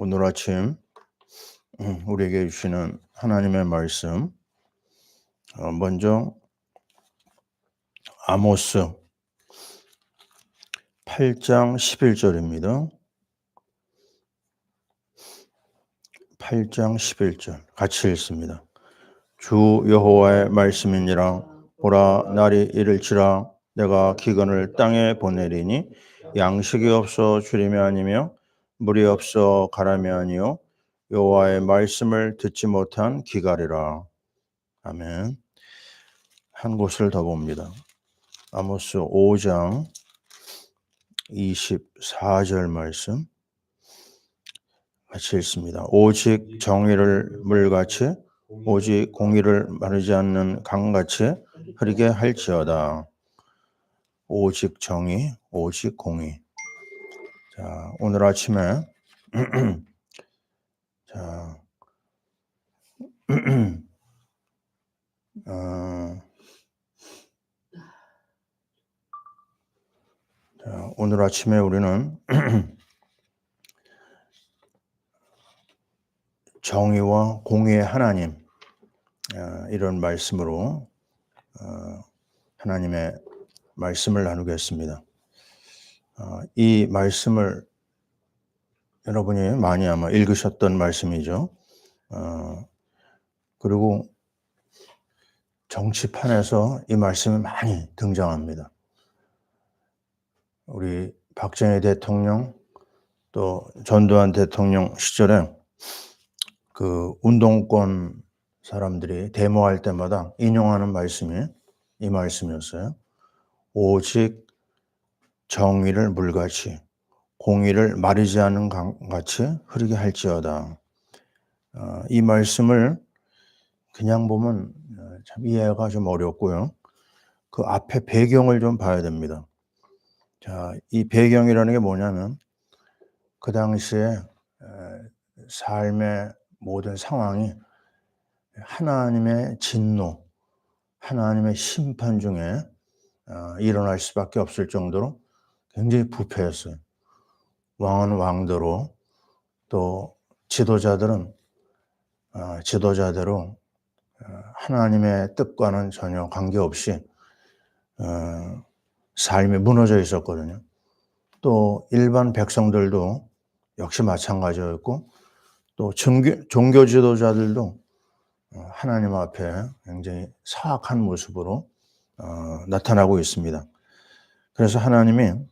오늘 아침 우리에게 주시는 하나님의 말씀, 먼저 아모스 8장 11절입니다. 8장 11절 같이 읽습니다. 주 여호와의 말씀이니라. 보라, 날이 이를지라. 내가 기근을 땅에 보내리니 양식이 없어 주림이 아니며 물이 없어 가람이 아니요 여호와의 말씀을 듣지 못한 기갈이라. 아멘. 한 곳을 더 봅니다. 아모스 5장 24절 말씀 같이 읽습니다. 오직 정의를 물같이 오직 공의를 마르지 않는 강같이 흐르게 할지어다. 오직 정의, 오직 공의. 자, 오늘 아침에 자, 오늘 아침에 우리는 정의와 공의의 하나님, 이런 말씀으로 하나님의 말씀을 나누겠습니다. 이 말씀을 여러분이 많이 아마 읽으셨던 말씀이죠. 그리고 정치판에서 이 말씀이 많이 등장합니다. 우리 박정희 대통령 또 전두환 대통령 시절에 그 운동권 사람들이 데모할 때마다 인용하는 말씀이 이 말씀이었어요. 오직 정의를 물같이 공의를 마르지 않은 강같이 흐르게 할지어다. 이 말씀을 그냥 보면 참 이해가 좀 어렵고요. 그 앞에 배경을 좀 봐야 됩니다. 자, 이 배경이라는 게 뭐냐면 그 당시에 삶의 모든 상황이 하나님의 진노, 하나님의 심판 중에 일어날 수밖에 없을 정도로 굉장히 부패했어요. 왕은 왕대로 또 지도자들은 지도자대로 하나님의 뜻과는 전혀 관계없이 삶이 무너져 있었거든요. 또 일반 백성들도 역시 마찬가지였고 또 종교 지도자들도 하나님 앞에 굉장히 사악한 모습으로 나타나고 있습니다. 그래서 하나님이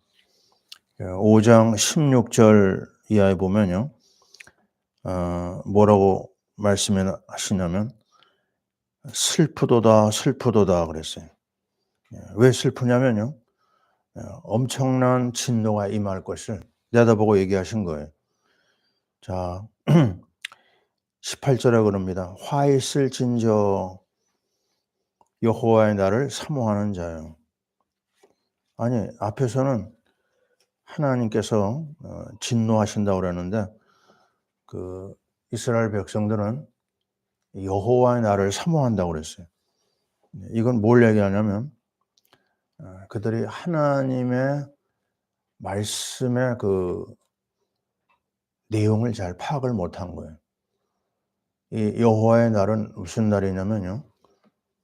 5장 16절 이하에 보면요, 뭐라고 말씀하시냐면 슬프도다 슬프도다 그랬어요. 왜 슬프냐면요, 엄청난 진노가 임할 것을 내다보고 얘기하신 거예요. 자, 18절에 그럽니다. 화 있을진저 여호와의 날을 사모하는 자요. 아니, 앞에서는 하나님께서 진노하신다고 그랬는데 그 이스라엘 백성들은 여호와의 날을 사모한다고 그랬어요. 이건 뭘 얘기하냐면 그들이 하나님의 말씀의 그 내용을 잘 파악을 못한 거예요. 이 여호와의 날은 무슨 날이냐면요,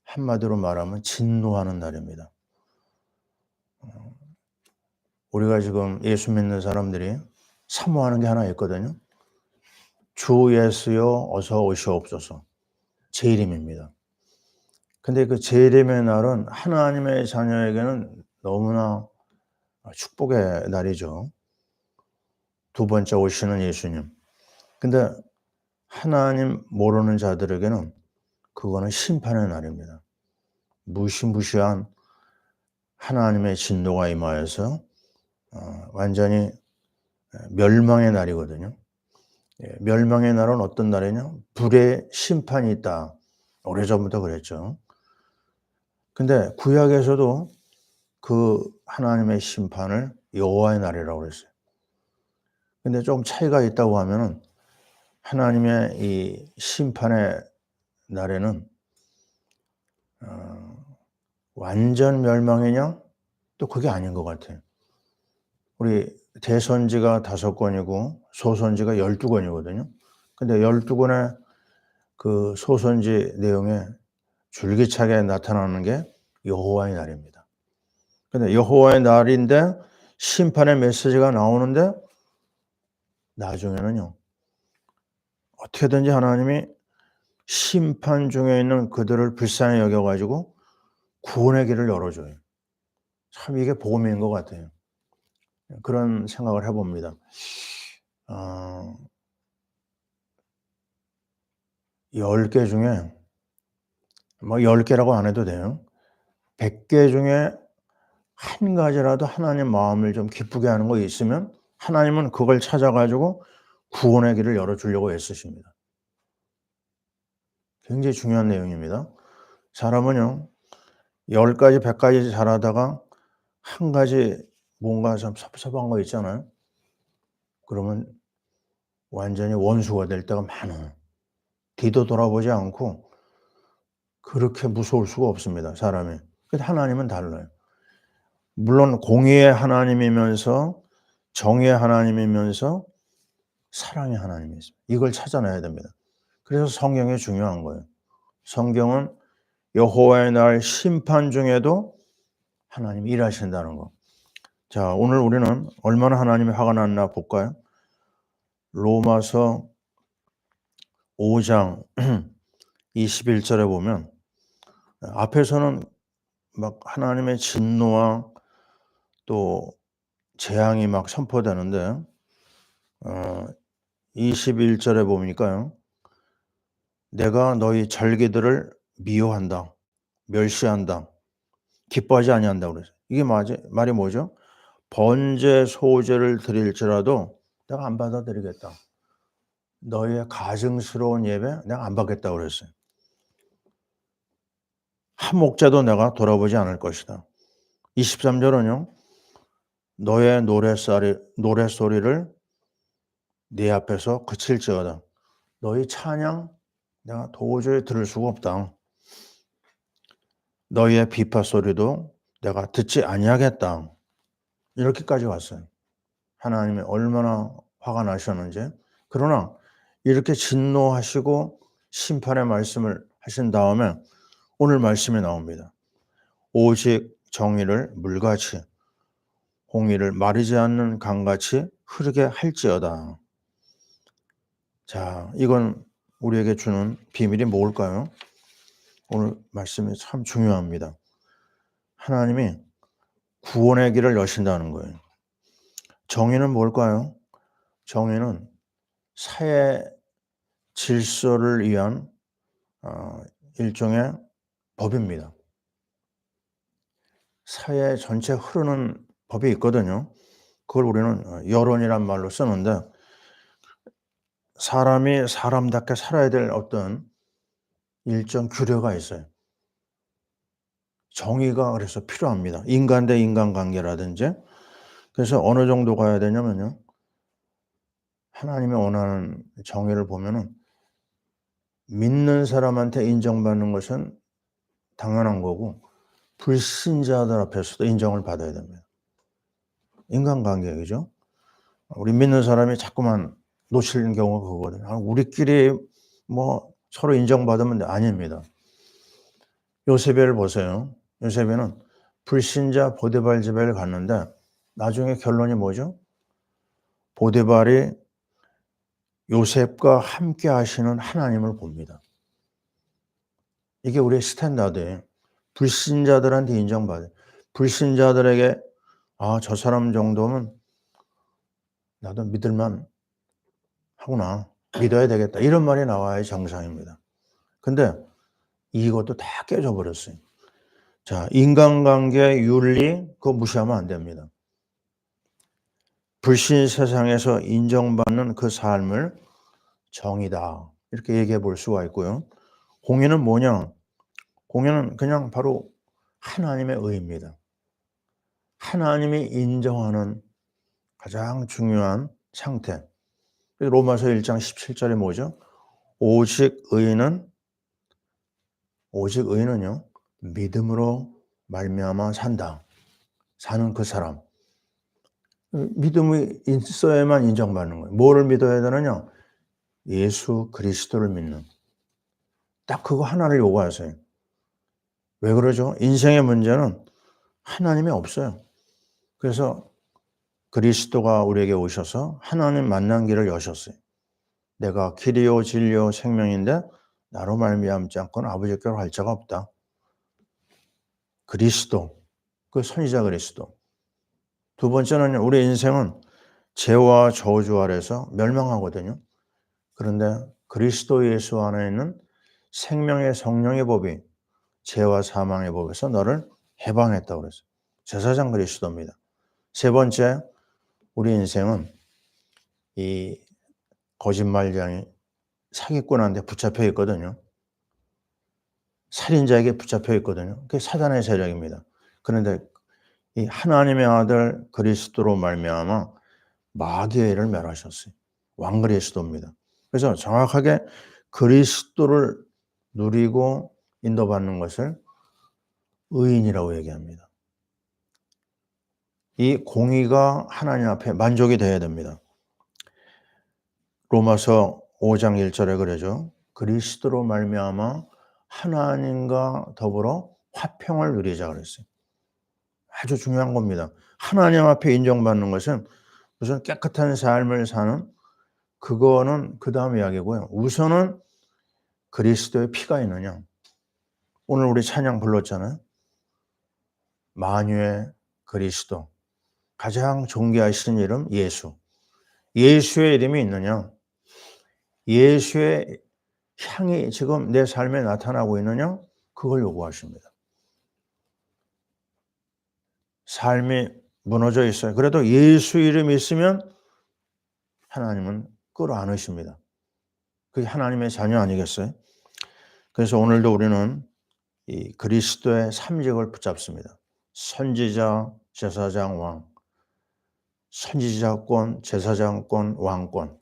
한마디로 말하면 진노하는 날입니다. 우리가 지금 예수 믿는 사람들이 사모하는 게 하나 있거든요. 주 예수여 어서 오시옵소서. 재림입니다. 근데 그 재림의 날은 하나님의 자녀에게는 너무나 축복의 날이죠. 두 번째 오시는 예수님. 근데 하나님 모르는 자들에게는 그거는 심판의 날입니다. 무시무시한 하나님의 진노가 임하여서 완전히 멸망의 날이거든요. 멸망의 날은 어떤 날이냐? 불의 심판이 있다. 오래전부터 그랬죠. 근데 구약에서도 그 하나님의 심판을 여호와의 날이라고 그랬어요. 근데 좀 차이가 있다고 하면은 하나님의 이 심판의 날에는 완전 멸망이냐? 또 그게 아닌 것 같아요. 우리 대선지가 5권이고 소선지가 12권이거든요. 근데 12권의 그 소선지 내용에 줄기차게 나타나는 게 여호와의 날입니다. 근데 여호와의 날인데 심판의 메시지가 나오는데 나중에는요, 어떻게든지 하나님이 심판 중에 있는 그들을 불쌍히 여겨 가지고 구원의 길을 열어줘요. 참 이게 복음인 것 같아요. 그런 생각을 해봅니다. 10개 중에 뭐 10개라고 안 해도 돼요. 100개 중에 한 가지라도 하나님 마음을 좀 기쁘게 하는 거 있으면 하나님은 그걸 찾아 가지고 구원의 길을 열어 주려고 애쓰십니다. 굉장히 중요한 내용입니다. 사람은요, 10가지 100가지 잘하다가 한 가지 뭔가 좀 섭섭한 거 있잖아요. 그러면 완전히 원수가 될 때가 많아요. 뒤도 돌아보지 않고 그렇게 무서울 수가 없습니다, 사람이. 근데 하나님은 달라요. 물론 공의의 하나님이면서 정의의 하나님이면서 사랑의 하나님이 있습니다. 이걸 찾아내야 됩니다. 그래서 성경이 중요한 거예요. 성경은 여호와의 날 심판 중에도 하나님이 일하신다는 거. 자, 오늘 우리는 얼마나 하나님이 화가 났나 볼까요? 로마서 5장 21절에 보면 앞에서는 막 하나님의 진노와 또 재앙이 막 선포되는데 21절에 보니까요. 내가 너희 절기들을 미워한다. 멸시한다. 기뻐하지 아니한다 그랬어요. 이게 말이 뭐죠? 번제 소제를 드릴지라도 내가 안 받아들이겠다. 너희의 가증스러운 예배 내가 안 받겠다 그랬어요. 한 목자도 내가 돌아보지 않을 것이다. 23절은요. 너의 노랫소리를 네 앞에서 그칠지어다. 너희 찬양 내가 도저히 들을 수가 없다. 너희의 비파 소리도 내가 듣지 아니하겠다. 이렇게까지 왔어요. 하나님이 얼마나 화가 나셨는지. 그러나 이렇게 진노하시고 심판의 말씀을 하신 다음에 오늘 말씀이 나옵니다. 오직 정의를 물같이 공의를 마르지 않는 강같이 흐르게 할지어다. 자, 이건 우리에게 주는 비밀이 뭘까요? 오늘 말씀이 참 중요합니다. 하나님이 구원의 길을 여신다는 거예요. 정의는 뭘까요? 정의는 사회 질서를 위한 일종의 법입니다. 사회 전체 흐르는 법이 있거든요. 그걸 우리는 여론이란 말로 쓰는데 사람이 사람답게 살아야 될 어떤 일정 규례가 있어요. 정의가 그래서 필요합니다. 인간 대 인간 관계라든지. 그래서 어느 정도 가야 되냐면요. 하나님이 원하는 정의를 보면은 믿는 사람한테 인정받는 것은 당연한 거고 불신자들 앞에서도 인정을 받아야 됩니다. 인간관계이죠. 우리 믿는 사람이 자꾸만 놓치는 경우가 그거거든요. 우리끼리 뭐 서로 인정받으면 돼. 아닙니다. 요세벨을 보세요. 요세벨은 불신자 보디발 집에를 갔는데 나중에 결론이 뭐죠? 보디발이 요셉과 함께 하시는 하나님을 봅니다. 이게 우리의 스탠다드예요. 불신자들한테 인정받아요. 불신자들에게 저 사람 정도면 나도 믿을만 하구나. 믿어야 되겠다. 이런 말이 나와야 정상입니다. 근데 이것도 다 깨져 버렸어요. 자, 인간관계 윤리 그거 무시하면 안 됩니다. 불신 세상에서 인정받는 그 삶을 정의다. 이렇게 얘기해 볼 수가 있고요. 공의는 뭐냐? 공의는 그냥 바로 하나님의 의입니다. 하나님이 인정하는 가장 중요한 상태. 로마서 1장 17절에 뭐죠? 오직 의인은요. 믿음으로 말미암아 산다. 사는 그 사람. 믿음이 있어야만 인정받는 거예요. 뭐를 믿어야 되느냐? 예수 그리스도를 믿는. 딱 그거 하나를 요구하세요. 왜 그러죠? 인생의 문제는 하나님이 없어요. 그래서 그리스도가 우리에게 오셔서 하나님 만난 길을 여셨어요. 내가 길이요 진리요 생명인데 나로 말미암지 않고는 아버지께로 갈 자가 없다. 그리스도, 그 선지자 그리스도. 두 번째는 우리 인생은 죄와 저주 아래서 멸망하거든요. 그런데 그리스도 예수 안에 있는 생명의 성령의 법이 죄와 사망의 법에서 너를 해방했다고 그랬어요. 제사장 그리스도입니다. 세 번째, 우리 인생은 이 거짓말쟁이 사기꾼한테 붙잡혀 있거든요. 살인자에게 붙잡혀 있거든요. 그게 사단의 세력입니다. 그런데 이 하나님의 아들 그리스도로 말미암아 마귀의 일을 멸하셨어요. 왕 그리스도입니다. 그래서 정확하게 그리스도를 누리고 인도받는 것을 의인이라고 얘기합니다. 이 공의가 하나님 앞에 만족이 돼야 됩니다. 로마서 5장 1절에 그러죠. 그리스도로 말미암아 하나님과 더불어 화평을 누리자 그랬어요. 아주 중요한 겁니다. 하나님 앞에 인정받는 것은 무슨 깨끗한 삶을 사는 그거는 그 다음 이야기고요. 우선은 그리스도의 피가 있느냐. 오늘 우리 찬양 불렀잖아요. 만유의 그리스도. 가장 존귀하신 이름 예수. 예수의 이름이 있느냐. 예수의 향이 지금 내 삶에 나타나고 있느냐. 그걸 요구하십니다. 삶이 무너져 있어요. 그래도 예수 이름이 있으면 하나님은 끌어안으십니다. 그게 하나님의 자녀 아니겠어요? 그래서 오늘도 우리는 이 그리스도의 삼직을 붙잡습니다. 선지자, 제사장, 왕. 선지자권, 제사장권, 왕권.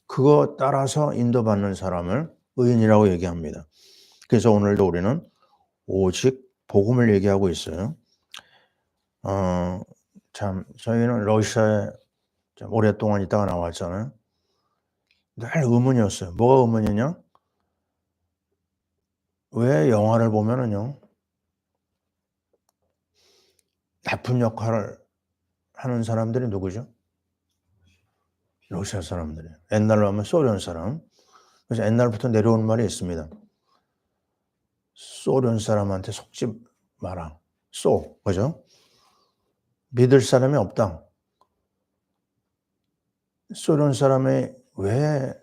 그거 따라서 인도받는 사람을 의인이라고 얘기합니다. 그래서 오늘도 우리는 오직 복음을 얘기하고 있어요. 저희는 러시아에 좀 오랫동안 있다가 나왔잖아요. 늘 의문이었어요. 뭐가 의문이냐? 왜 영화를 보면은요, 나쁜 역할을 하는 사람들이 누구죠? 러시아 사람들이에요. 옛날로 하면 소련 사람. 그래서 옛날부터 내려온 말이 있습니다. 소련 사람한테 속지 마라. 그죠? 믿을 사람이 없다. 소련 사람이 왜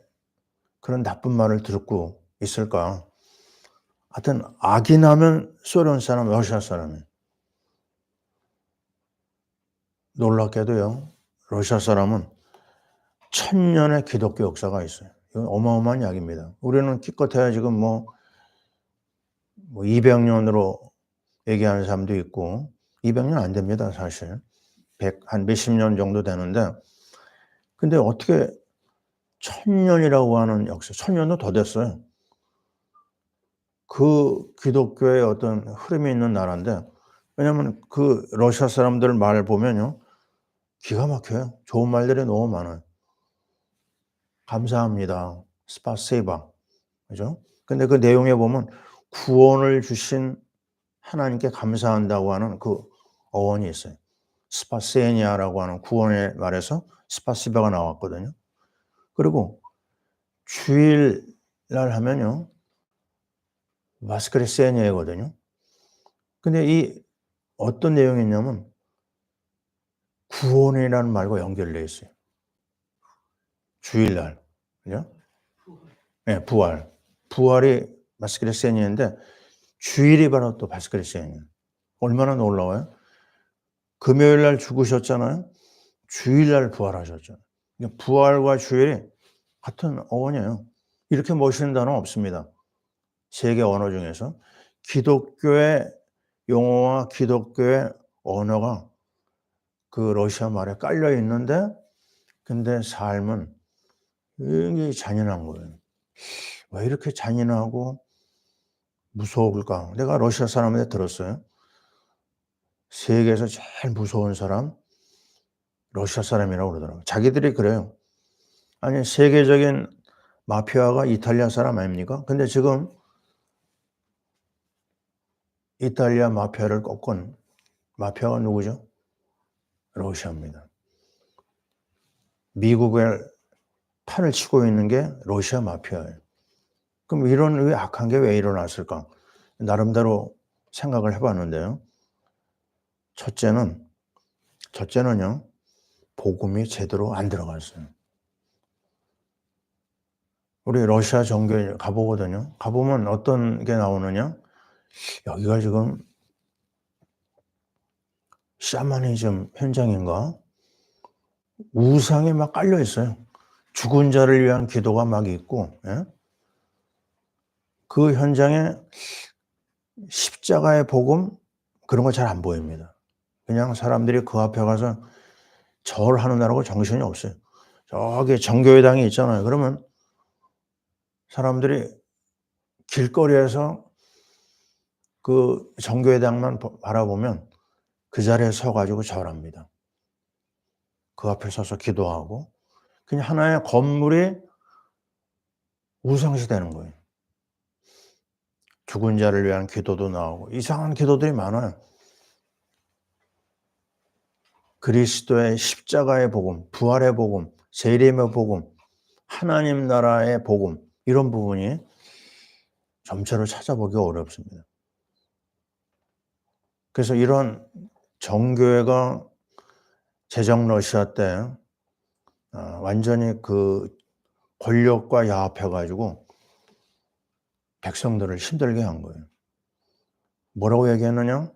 그런 나쁜 말을 듣고 있을까? 하여튼 악이 나면 소련 사람, 러시아 사람이. 놀랍게도요. 러시아 사람은 1000년의 기독교 역사가 있어요. 이건 어마어마한 이야기입니다. 우리는 기껏해야 지금 뭐 200년으로 얘기하는 사람도 있고 200년 안 됩니다, 사실. 한 몇십 년 정도 되는데 근데 어떻게 1000년이라고 하는 역사, 1000년도 더 됐어요. 그 기독교의 어떤 흐름이 있는 나라인데 왜냐하면 그 러시아 사람들 말 보면요. 기가 막혀요. 좋은 말들이 너무 많아요. 감사합니다. 스파세이바. 그죠? 근데 그 내용에 보면 구원을 주신 하나님께 감사한다고 하는 그 어원이 있어요. 스파세니아라고 하는 구원의 말에서 스파시바가 나왔거든요. 그리고 주일날 하면요. 바스크리세니아거든요. 근데 이 어떤 내용이 있냐면 구원이라는 말과 연결되어 있어요. 주일날. 그죠? 네, 부활. 부활이 바스크리세니아인데 주일이 바로 또 바스크리세니아. 얼마나 놀라워요? 금요일 날 죽으셨잖아요. 주일 날 부활하셨잖아요. 부활과 주일이 같은 어원이에요. 이렇게 멋있는 단어는 없습니다. 세계 언어 중에서 기독교의 용어와 기독교의 언어가 그 러시아 말에 깔려 있는데 근데 삶은 굉장히 잔인한 거예요. 왜 이렇게 잔인하고 무서울까? 내가 러시아 사람한테 들었어요. 세계에서 제일 무서운 사람 러시아 사람이라고 그러더라고요. 자기들이 그래요. 아니 세계적인 마피아가 이탈리아 사람 아닙니까? 근데 지금 이탈리아 마피아를 꺾은 마피아가 누구죠? 러시아입니다. 미국의 판을 치고 있는 게 러시아 마피아예요. 그럼 이런 왜 악한 게 왜 일어났을까? 나름대로 생각을 해 봤는데요. 첫째는 첫째는요. 복음이 제대로 안 들어갔어요. 우리 러시아 정교회 가 보거든요. 가 보면 어떤 게 나오느냐? 여기가 지금 샤머니즘 현장인가? 우상이 막 깔려 있어요. 죽은 자를 위한 기도가 막 있고, 예? 그 현장에 십자가의 복음 그런 거 잘 안 보입니다. 그냥 사람들이 그 앞에 가서 절하느라고 정신이 없어요. 저기 정교회당이 있잖아요. 그러면 사람들이 길거리에서 그 정교회당만 바라보면 그 자리에 서 가지고 절합니다. 그 앞에 서서 기도하고 그냥 하나의 건물이 우상시 되는 거예요. 죽은 자를 위한 기도도 나오고 이상한 기도들이 많아요. 그리스도의 십자가의 복음, 부활의 복음, 재림의 복음, 하나님 나라의 복음 이런 부분이 점차로 찾아보기 어렵습니다. 그래서 이런 정교회가 제정 러시아 때 완전히 그 권력과 야합해 가지고 백성들을 힘들게 한 거예요. 뭐라고 얘기했느냐?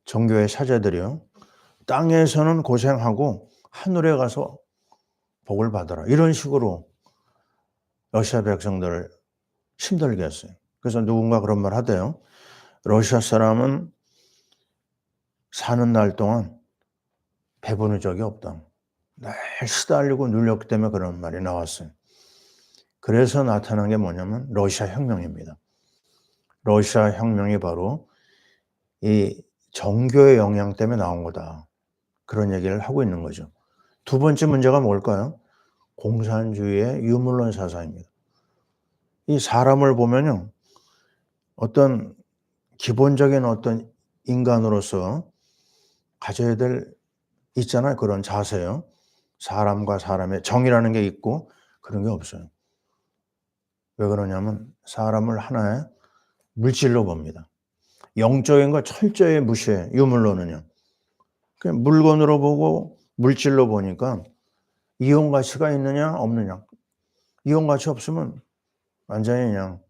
정교회 사제들이요. 땅에서는 고생하고 하늘에 가서 복을 받아라. 이런 식으로 러시아 백성들을 힘들게 했어요. 그래서 누군가 그런 말 하대요. 러시아 사람은 사는 날 동안 배부른 적이 없다. 늘 시달리고 눌렸기 때문에 그런 말이 나왔어요. 그래서 나타난 게 뭐냐면 러시아 혁명입니다. 러시아 혁명이 바로 이 정교의 영향 때문에 나온 거다. 그런 얘기를 하고 있는 거죠. 두 번째 문제가 뭘까요? 공산주의의 유물론 사상입니다. 이 사람을 보면요. 어떤 기본적인 어떤 인간으로서 가져야 될 있잖아요. 그런 자세요. 사람과 사람의 정이라는 게 있고 그런 게 없어요. 왜 그러냐면 사람을 하나의 물질로 봅니다. 영적인 거 철저히 무시해요. 유물론은요. 그냥 물건으로 보고 물질로 보니까 이용 가치가 있느냐 없느냐. 이용 가치 없으면 완전히 그냥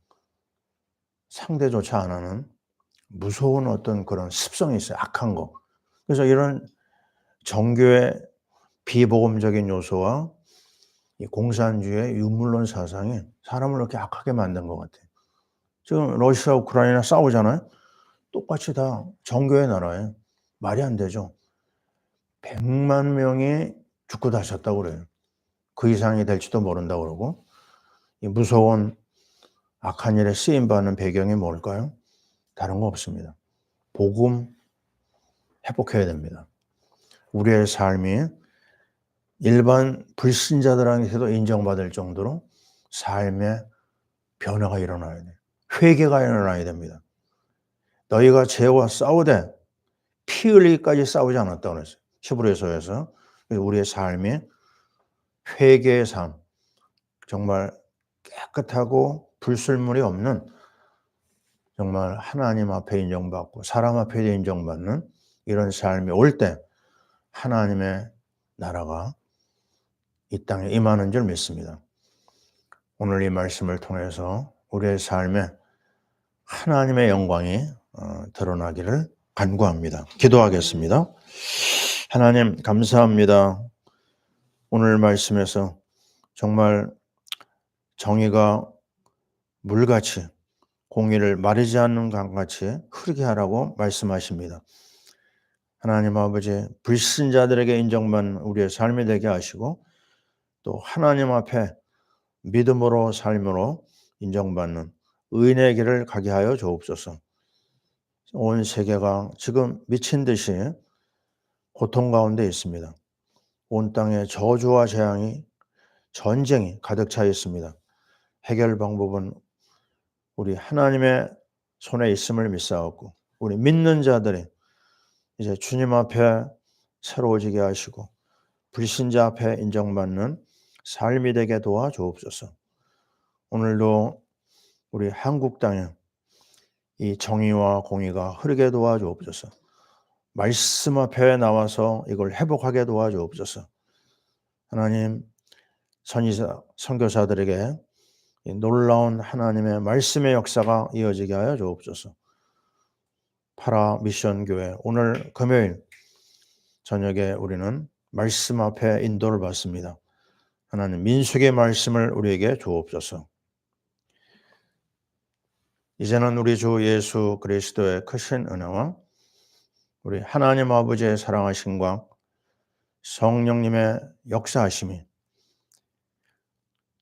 상대조차 안 하는 무서운 어떤 그런 습성이 있어요. 악한 거. 그래서 이런 정교의 비복음적인 요소와 이 공산주의의 유물론 사상이 사람을 이렇게 악하게 만든 것 같아요. 지금 러시아 우크라이나 싸우잖아요. 똑같이 다 정교의 나라예요. 말이 안 되죠. 100만 명이 죽고 다셨다고 그래요. 그 이상이 될지도 모른다고 그러고 이 무서운 악한 일에 쓰임 받는 배경이 뭘까요? 다른 거 없습니다. 복음 회복해야 됩니다. 우리의 삶이 일반 불신자들한테도 인정받을 정도로 삶의 변화가 일어나야 돼요. 회개가 일어나야 됩니다. 너희가 죄와 싸우되 피 흘리기까지 싸우지 않았다고 그랬어요. 히브리서에서. 우리의 삶이 회개의 삶, 정말 깨끗하고 불순물이 없는 정말 하나님 앞에 인정받고 사람 앞에 인정받는 이런 삶이 올 때 하나님의 나라가 이 땅에 임하는 줄 믿습니다. 오늘 이 말씀을 통해서 우리의 삶에 하나님의 영광이 드러나기를 간구합니다. 기도하겠습니다. 하나님 감사합니다. 오늘 말씀에서 정말 정의가 물같이 공의를 마르지 않는 강같이 흐르게 하라고 말씀하십니다. 하나님 아버지 불신자들에게 인정받는 우리의 삶이 되게 하시고 또 하나님 앞에 믿음으로 삶으로 인정받는 의인의 길을 가게 하여 주옵소서. 온 세계가 지금 미친 듯이 고통 가운데 있습니다. 온 땅에 저주와 재앙이 전쟁이 가득 차 있습니다. 해결 방법은 우리 하나님의 손에 있음을 믿사옵고 우리 믿는 자들이 이제 주님 앞에 새로워지게 하시고 불신자 앞에 인정받는 삶이 되게 도와주옵소서. 오늘도 우리 한국 땅에 이 정의와 공의가 흐르게 도와주옵소서. 말씀 앞에 나와서 이걸 회복하게 도와주옵소서. 하나님, 선지자, 선교사들에게 이 놀라운 하나님의 말씀의 역사가 이어지게 하여 주옵소서. 파라 미션 교회 오늘 금요일 저녁에 우리는 말씀 앞에 인도를 받습니다. 하나님 민수기의 말씀을 우리에게 주옵소서. 이제는 우리 주 예수 그리스도의 크신 은혜와 우리 하나님 아버지의 사랑하심과 성령님의 역사하심이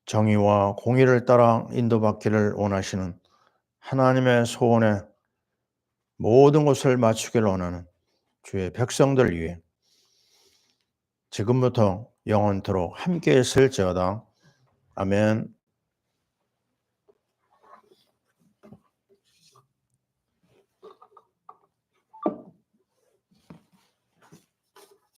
정의와 공의를 따라 인도받기를 원하시는 하나님의 소원에 모든 것을 맞추기를 원하는 주의 백성들 위해 지금부터 영원토록 함께 있을지어다. 아멘.